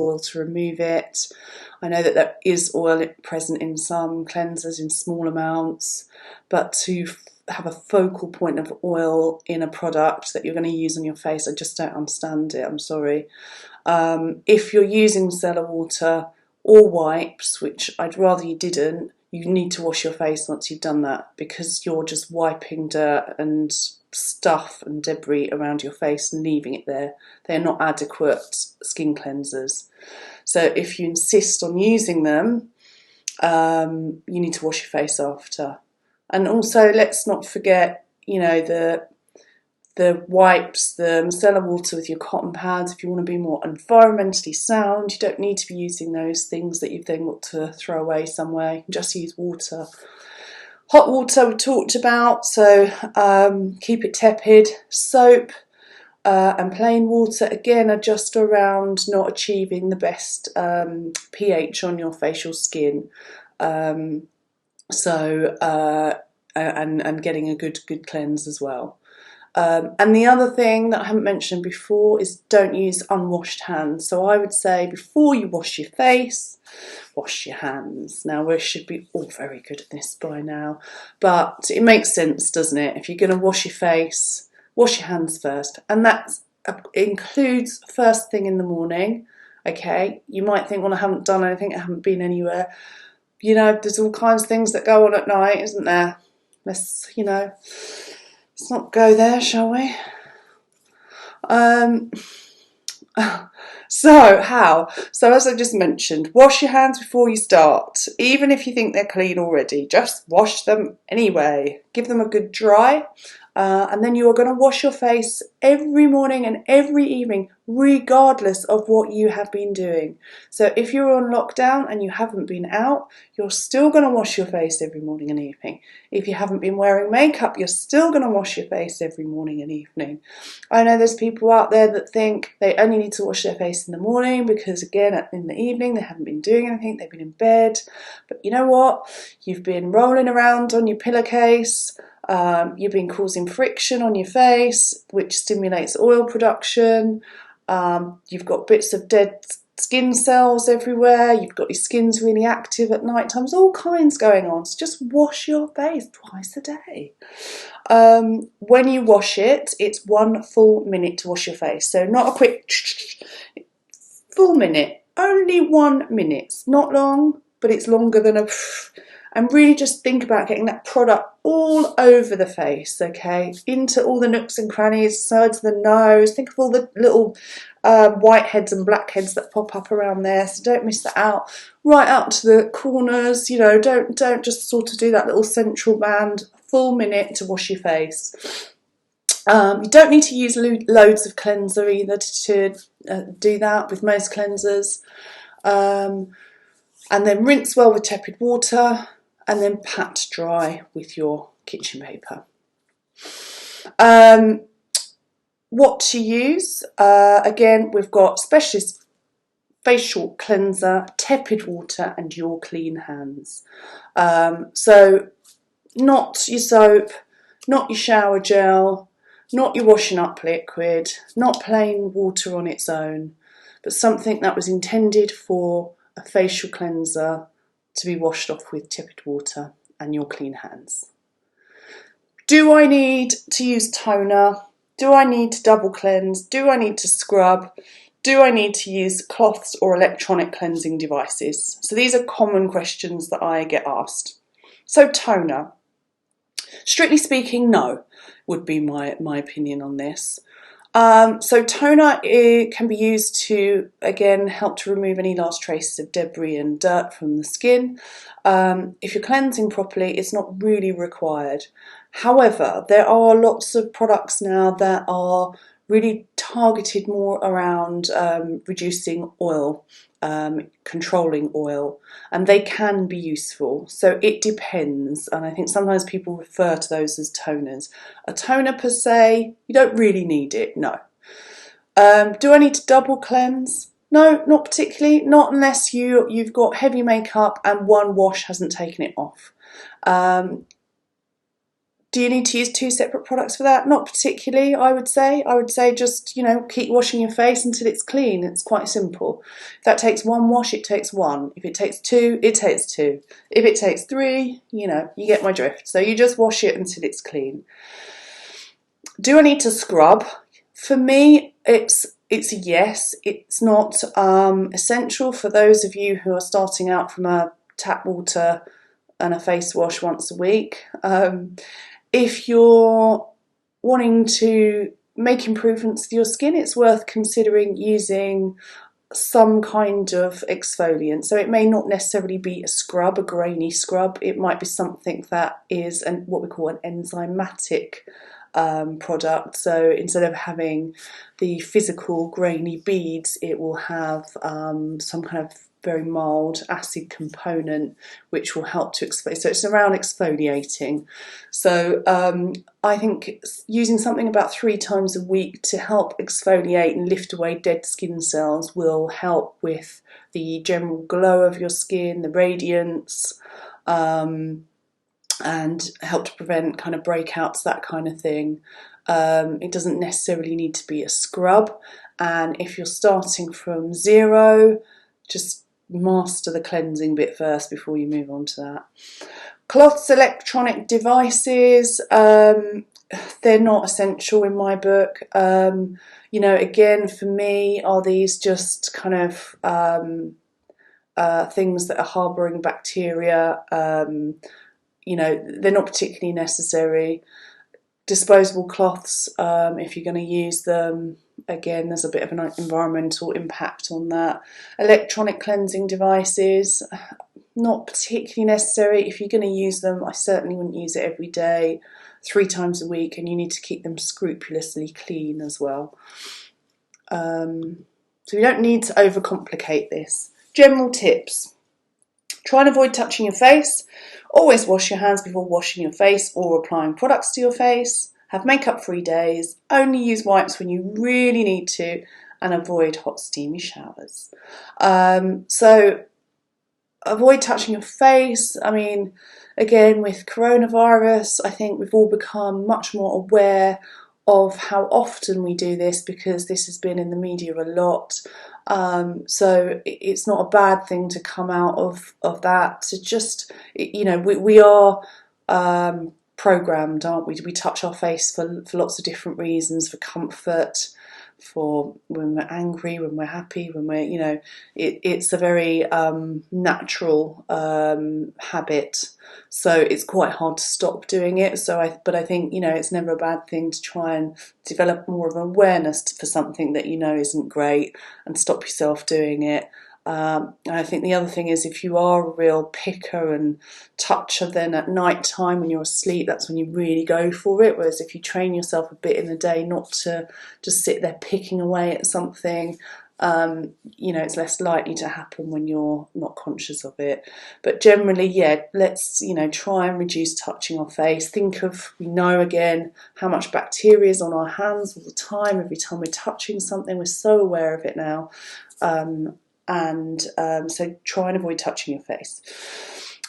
oil to remove it. I know that there is oil present in some cleansers in small amounts, but to have a focal point of oil in a product that you're going to use on your face, I just don't understand it. I'm sorry. If you're using micellar water or wipes, which I'd rather you didn't, you need to wash your face once you've done that, because you're just wiping dirt and stuff and debris around your face and leaving it there. They're not adequate skin cleansers. So if you insist on using them, you need to wash your face after. And also, let's not forget, the wipes, the micellar water with your cotton pads. If you want to be more environmentally sound, you don't need to be using those things that you've then got to throw away somewhere. You can just use water. Hot water we talked about, so keep it tepid. Soap and plain water, again, are just around not achieving the best pH on your facial skin. And getting a good cleanse as well. And the other thing that I haven't mentioned before is don't use unwashed hands. So I would say before you wash your face, wash your hands. Now, we should be all very good at this by now, but it makes sense, doesn't it? If you're going to wash your face, wash your hands first. And that includes first thing in the morning. Okay, you might think, well, I haven't done anything, I haven't been anywhere. There's all kinds of things that go on at night, isn't there? Let's not go there, shall we? So how? So as I just mentioned, wash your hands before you start. Even if you think they're clean already, just wash them anyway. Give them a good dry. And then you are going to wash your face every morning and every evening, regardless of what you have been doing. So if you're on lockdown and you haven't been out, you're still going to wash your face every morning and evening. If you haven't been wearing makeup, you're still going to wash your face every morning and evening. I know there's people out there that think they only need to wash their face in the morning because, again, in the evening they haven't been doing anything, they've been in bed. But you know what? You've been rolling around on your pillowcase. You've been causing friction on your face, which stimulates oil production. You've got bits of dead skin cells everywhere. You've got your skin's really active at night time. There's all kinds going on. So just wash your face twice a day. When you wash it, it's 1 full minute to wash your face. So not a quick full minute. Only 1 minute. It's not long, but it's longer than a... And really just think about getting that product all over the face, okay? Into all the nooks and crannies, sides of the nose. Think of all the little white heads and black heads that pop up around there, so don't miss that out. Right out to the corners, don't just sort of do that little central band. A full minute to wash your face. You don't need to use loads of cleanser either to do that with most cleansers. And then rinse well with tepid water. And then pat dry with your kitchen paper. What to use? Again, we've got Specialist Facial Cleanser, tepid water, and your clean hands. So not your soap, not your shower gel, not your washing up liquid, not plain water on its own, but something that was intended for a facial cleanser to be washed off with tepid water and your clean hands. Do I need to use toner? Do I need to double cleanse? Do I need to scrub? Do I need to use cloths or electronic cleansing devices? So these are common questions that I get asked. So toner. Strictly speaking, no, would be my opinion on this. So toner can be used to, again, help to remove any last traces of debris and dirt from the skin. If you're cleansing properly, it's not really required. However, there are lots of products now that are really targeted more around reducing oil, controlling oil, and they can be useful. So it depends, and I think sometimes people refer to those as toners. A toner per se, you don't really need it, no. Do I need to double cleanse? No, not particularly, not unless you've got heavy makeup and one wash hasn't taken it off. Do you need to use 2 separate products for that? Not particularly, I would say. I would say just, keep washing your face until it's clean. It's quite simple. If that takes 1 wash, it takes 1. If it takes 2, it takes 2. If it takes 3, you get my drift. So you just wash it until it's clean. Do I need to scrub? For me, it's a yes. It's not essential for those of you who are starting out from a tap water and a face wash once a week. If you're wanting to make improvements to your skin, it's worth considering using some kind of exfoliant. So it may not necessarily be a scrub, a grainy scrub. It might be something that is what we call an enzymatic product. So instead of having the physical grainy beads, it will have some kind of very mild acid component which will help to exfoliate. So it's around exfoliating. So I think using something about 3 times a week to help exfoliate and lift away dead skin cells will help with the general glow of your skin, the radiance, and help to prevent kind of breakouts, that kind of thing. It doesn't necessarily need to be a scrub, and if you're starting from 0, just master the cleansing bit first before you move on to that. Cloths, electronic devices, they're not essential in my book. Again, for me, are these just kind of things that are harbouring bacteria? They're not particularly necessary. Disposable cloths, if you're going to use them, again, there's a bit of an environmental impact on that. Electronic cleansing devices, not particularly necessary. If you're going to use them, I certainly wouldn't use it every day, 3 times a week, and you need to keep them scrupulously clean as well. So you don't need to overcomplicate this. General tips. Try and avoid touching your face. Always wash your hands before washing your face or applying products to your face. Have makeup-free days. Only use wipes when you really need to, and avoid hot, steamy showers. So avoid touching your face. I mean, again, with coronavirus, I think we've all become much more aware of how often we do this because this has been in the media a lot. So it's not a bad thing to come out of that. To just, we are programmed, aren't we? We touch our face for lots of different reasons, for comfort, for when we're angry, when we're happy, when we're, it's a very natural habit. So it's quite hard to stop doing it. But I think, it's never a bad thing to try and develop more of an awareness for something that isn't great and stop yourself doing it. And I think the other thing is, if you are a real picker and toucher, then at night time when you're asleep, that's when you really go for it. Whereas if you train yourself a bit in the day not to just sit there picking away at something, it's less likely to happen when you're not conscious of it. But generally, let's try and reduce touching our face. We know again how much bacteria is on our hands all the time. Every time we're touching something, we're so aware of it now. So try and avoid touching your face.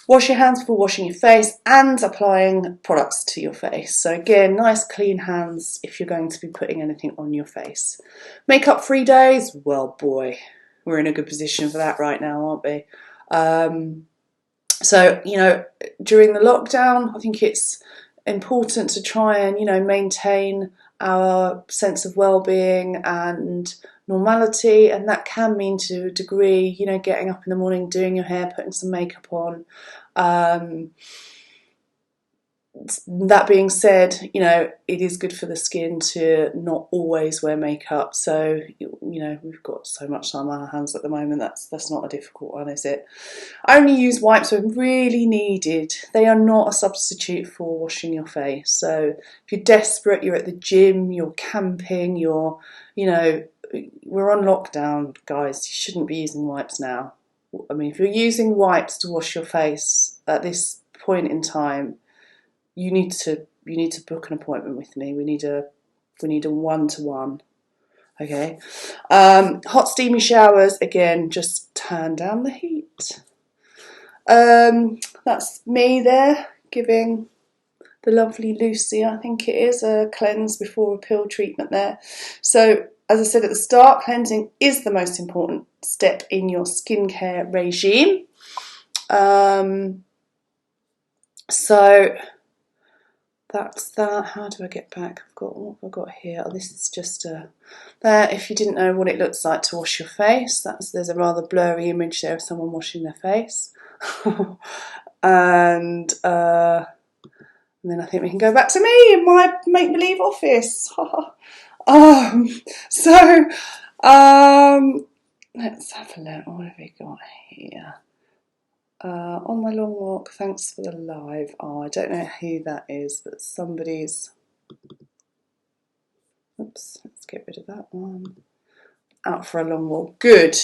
Wash your hands before washing your face and applying products to your face. So again, nice clean hands if you're going to be putting anything on your face. Makeup-free days, well boy, we're in a good position for that right now, aren't we? So during the lockdown, I think it's important to try and maintain our sense of well-being and normality, and that can mean to a degree, getting up in the morning, doing your hair, putting some makeup on. That being said, it is good for the skin to not always wear makeup. So, we've got so much time on our hands at the moment, that's not a difficult one, is it? Only use wipes when really needed. They are not a substitute for washing your face. So if you're desperate, you're at the gym, you're camping, we're on lockdown, guys. You shouldn't be using wipes now. I mean, if you're using wipes to wash your face at this point in time, you need to book an appointment with me. We need a 1-to-1. Okay. Hot steamy showers, again, just turn down the heat. That's me there giving the lovely Lucy, I think it is, a cleanse before a pill treatment there. So as I said at the start, cleansing is the most important step in your skincare regime. So that's that. How do I get back? What have I got here? Oh, this is just there. If you didn't know what it looks like to wash your face, there's a rather blurry image there of someone washing their face. And then I think we can go back to me in my make-believe office. So let's have a look. What have we got here? On my long walk, thanks for the live. Oh, I don't know who that is, but somebody's... Oops, let's get rid of that one. Out for a long walk. Good.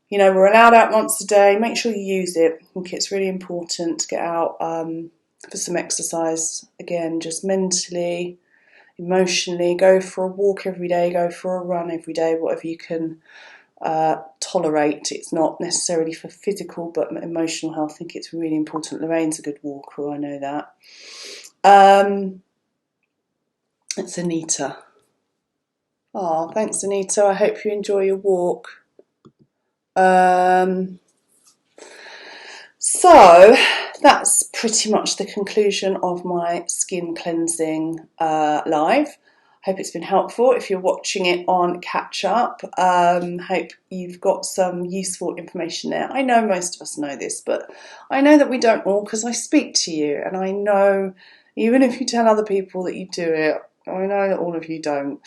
You know, we're allowed out once a day. Make sure you use it. I think it's really important to get out for some exercise. Again, just mentally, emotionally. Go for a walk every day. Go for a run every day. Whatever you can tolerate. It's not necessarily for physical but emotional health. I think it's really important. Lorraine's a good walker, I know that. It's Anita. Oh, thanks Anita, I hope you enjoy your walk. So that's pretty much the conclusion of my skin cleansing live. Hope it's been helpful. If you're watching it on catch up, hope you've got some useful information there. I know most of us know this, but I know that we don't all, because I speak to you, and I know even if you tell other people that you do it, I know that all of you don't.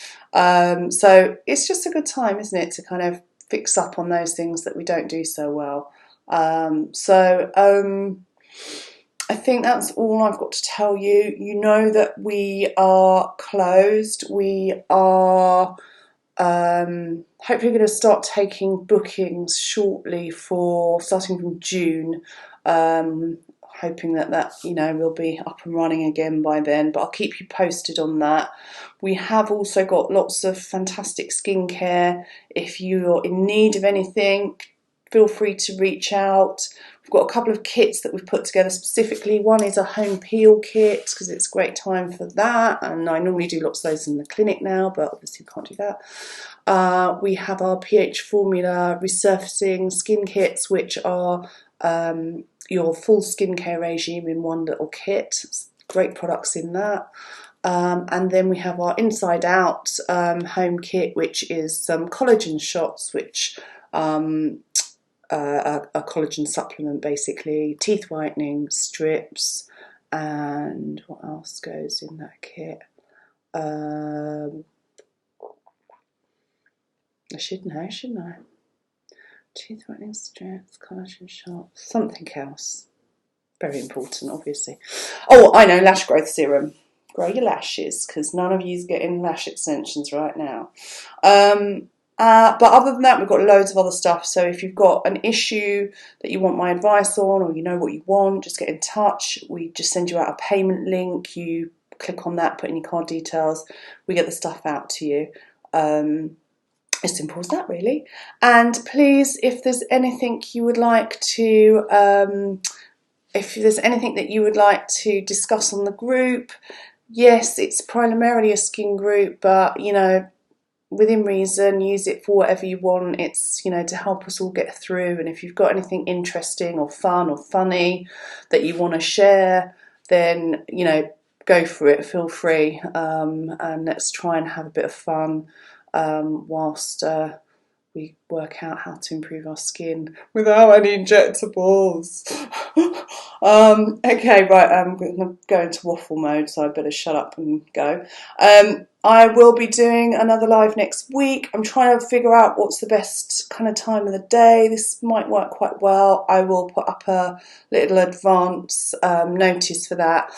So it's just a good time, isn't it, to kind of fix up on those things that we don't do so well. I think that's all I've got to tell you. You know that we are closed. We are hopefully going to start taking bookings shortly for starting from June. Hoping that we'll be up and running again by then, but I'll keep you posted on that. We have also got lots of fantastic skincare. If you're in need of anything, feel free to reach out. We've got a couple of kits that we've put together specifically. One is a home peel kit, because it's a great time for that, and I normally do lots of those in the clinic now, but obviously can't do that. We have our pH formula resurfacing skin kits, which are your full skincare regime in one little kit. Great products in that. And then we have our Inside Out home kit, which is some collagen shots, which a collagen supplement basically, teeth whitening strips, and what else goes in that kit? I should know, shouldn't I? Teeth whitening strips, collagen shots, something else. Very important, obviously. Oh, I know, lash growth serum. Grow your lashes, because none of you's getting lash extensions right now. But other than that, we've got loads of other stuff. So if you've got an issue that you want my advice on, or you know what you want, just get in touch. We just send you out a payment link. You click on that, put in your card details. We get the stuff out to you. As simple as that, really. And please, if there's anything you would like to, if there's anything that you would like to discuss on the group, yes, it's primarily a skin group, but within reason, use it for whatever you want. It's, to help us all get through. And if you've got anything interesting or fun or funny that you want to share, then, go for it, feel free. And let's try and have a bit of fun whilst we work out how to improve our skin without any injectables. Okay, right, I'm going to go into waffle mode, so I better shut up and go. I will be doing another live next week. I'm trying to figure out what's the best kind of time of the day. This might work quite well. I will put up a little advance notice for that.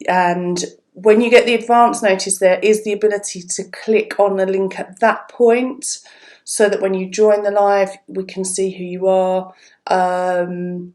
And when you get the advance notice, there is the ability to click on the link at that point, so that when you join the live, we can see who you are. And